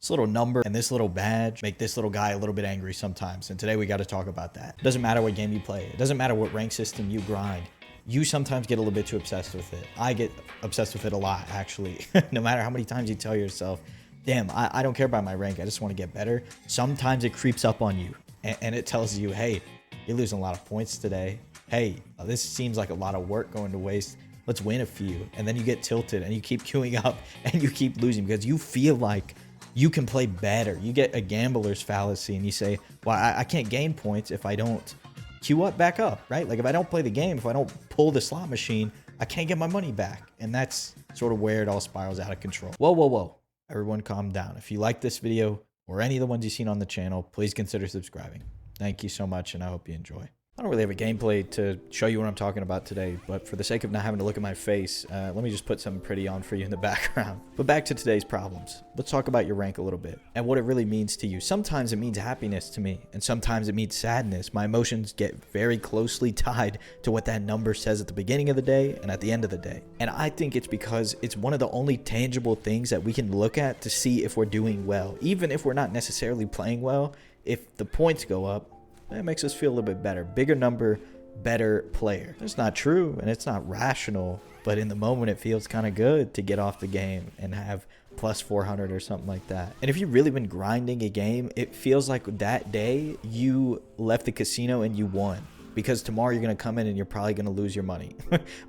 This little number and this little badge make this little guy a little bit angry sometimes. And today we got to talk about that. It doesn't matter what game you play. It doesn't matter what rank system you grind. You sometimes get a little bit too obsessed with it. I get obsessed with it a lot, actually. No matter how many times you tell yourself, damn, I don't care about my rank. I just want to get better. Sometimes it creeps up on you and it tells you, hey, you're losing a lot of points today. Hey, this seems like a lot of work going to waste. Let's win a few. And then you get tilted and you keep queuing up and you keep losing because you feel like you can play better. You get a gambler's fallacy and you say, well, I can't gain points if I don't queue up back up, right? Like if I don't play the game, if I don't pull the slot machine, I can't get my money back. And that's sort of where it all spirals out of control. Whoa, whoa, whoa. Everyone calm down. If you like this video or any of the ones you've seen on the channel, please consider subscribing. Thank you so much, and I hope you enjoy. I don't really have a gameplay to show you what I'm talking about today, but for the sake of not having to look at my face, let me just put something pretty on for you in the background. But back to today's problems. Let's talk about your rank a little bit and what it really means to you. Sometimes it means happiness to me, and sometimes it means sadness. My emotions get very closely tied to what that number says at the beginning of the day and at the end of the day. And I think it's because it's one of the only tangible things that we can look at to see if we're doing well. Even if we're not necessarily playing well, if the points go up, that makes us feel a little bit better. Bigger number, better player. It's not true and it's not rational, but in the moment it feels kind of good to get off the game and have plus 400 or something like that. And if you've really been grinding a game, it feels like that day you left the casino and you won. Because tomorrow you're going to come in and you're probably going to lose your money.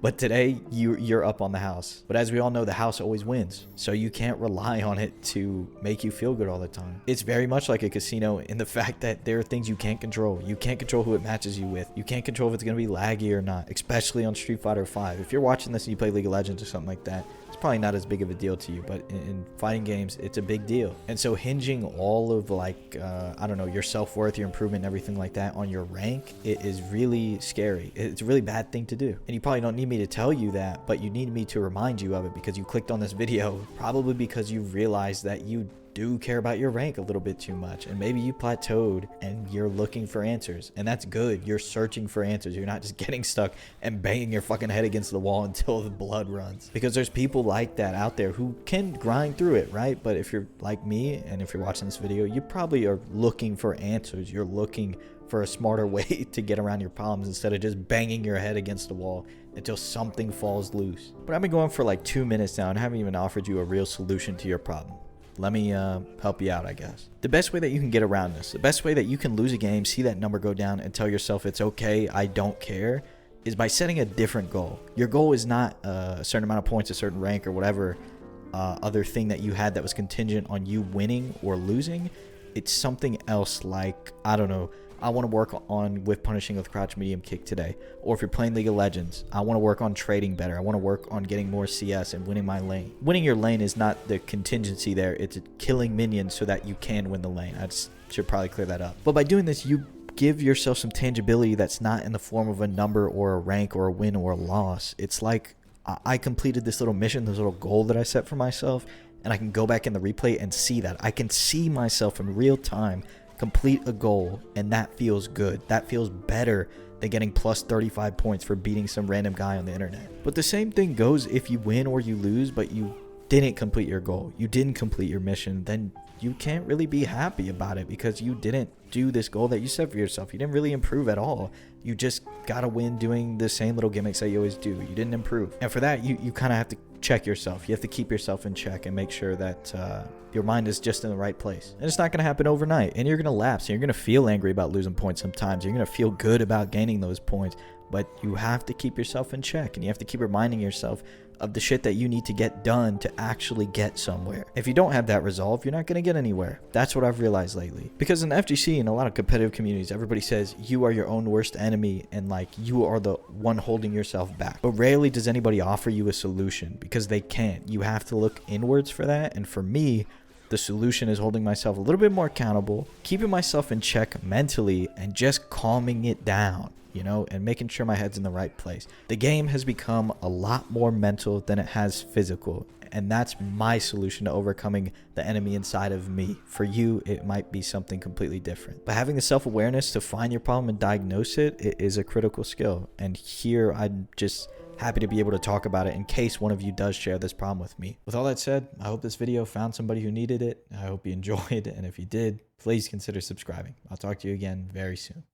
But today you're up on the house. But as we all know, the house always wins. So you can't rely on it to make you feel good all the time. It's very much like a casino in the fact that there are things you can't control. You can't control who it matches you with. You can't control if it's going to be laggy or not, especially on Street Fighter 5. If you're watching this and you play League of Legends or something like that, it's probably not as big of a deal to you, but in fighting games, it's a big deal. And so hinging all of like, I don't know, your self-worth, your improvement, and everything like that on your rank, it is really scary. It's a really bad thing to do. And you probably don't need me to tell you that, but you need me to remind you of it because you clicked on this video, probably because you realized that you do care about your rank a little bit too much, and maybe you plateaued and you're looking for answers, and that's good. You're searching for answers. You're not just getting stuck and banging your fucking head against the wall until the blood runs, because there's people like that out there who can grind through it, right? But if you're like me and if you're watching this video, you probably are looking for answers. You're looking for a smarter way to get around your problems instead of just banging your head against the wall until something falls loose. But I've been going for like 2 minutes now and haven't even offered you a real solution to your problem. Let me help you out, I guess. The best way that you can get around this, the best way that you can lose a game, see that number go down, and tell yourself it's okay, I don't care, is by setting a different goal. Your goal is not a certain amount of points, a certain rank, or whatever other thing that you had that was contingent on you winning or losing. It's something else like, I don't know, I want to work on with punishing with crouch medium kick today. Or if you're playing League of Legends, I want to work on trading better. I want to work on getting more CS and winning my lane. Winning your lane is not the contingency there. It's killing minions so that you can win the lane. I should probably clear that up. But by doing this, you give yourself some tangibility that's not in the form of a number or a rank or a win or a loss. It's like I completed this little mission, this little goal that I set for myself, and I can go back in the replay and see that. I can see myself in real time complete a goal, and that feels good. That feels better than getting plus 35 points for beating some random guy on the internet. But the same thing goes if you win or you lose, but you didn't complete your goal. You didn't complete your mission. Then you can't really be happy about it because you didn't do this goal that you set for yourself. You didn't really improve at all. You just got to win doing the same little gimmicks that you always do. You didn't improve. And for that, you kind of have to check yourself. You have to keep yourself in check and make sure that your mind is just in the right place. And it's not going to happen overnight. And you're going to lapse. And you're going to feel angry about losing points sometimes. You're going to feel good about gaining those points. But you have to keep yourself in check. And you have to keep reminding yourself of the shit that you need to get done to actually get somewhere. If you don't have that resolve, you're not going to get anywhere. That's what I've realized lately. Because in the FGC and a lot of competitive communities, everybody says you are your own worst enemy and like you are the one holding yourself back. But rarely does anybody offer you a solution because they can't. You have to look inwards for that. And for me, the solution is holding myself a little bit more accountable, keeping myself in check mentally, and just calming it down. you know, and making sure my head's in the right place. The game has become a lot more mental than it has physical, and that's my solution to overcoming the enemy inside of me. For you, it might be something completely different. But having the self-awareness to find your problem and diagnose it, it is a critical skill. And here I'm just happy to be able to talk about it in case one of you does share this problem with me. With all that said, I hope this video found somebody who needed it. I hope you enjoyed, and if you did, please consider subscribing. I'll talk to you again very soon.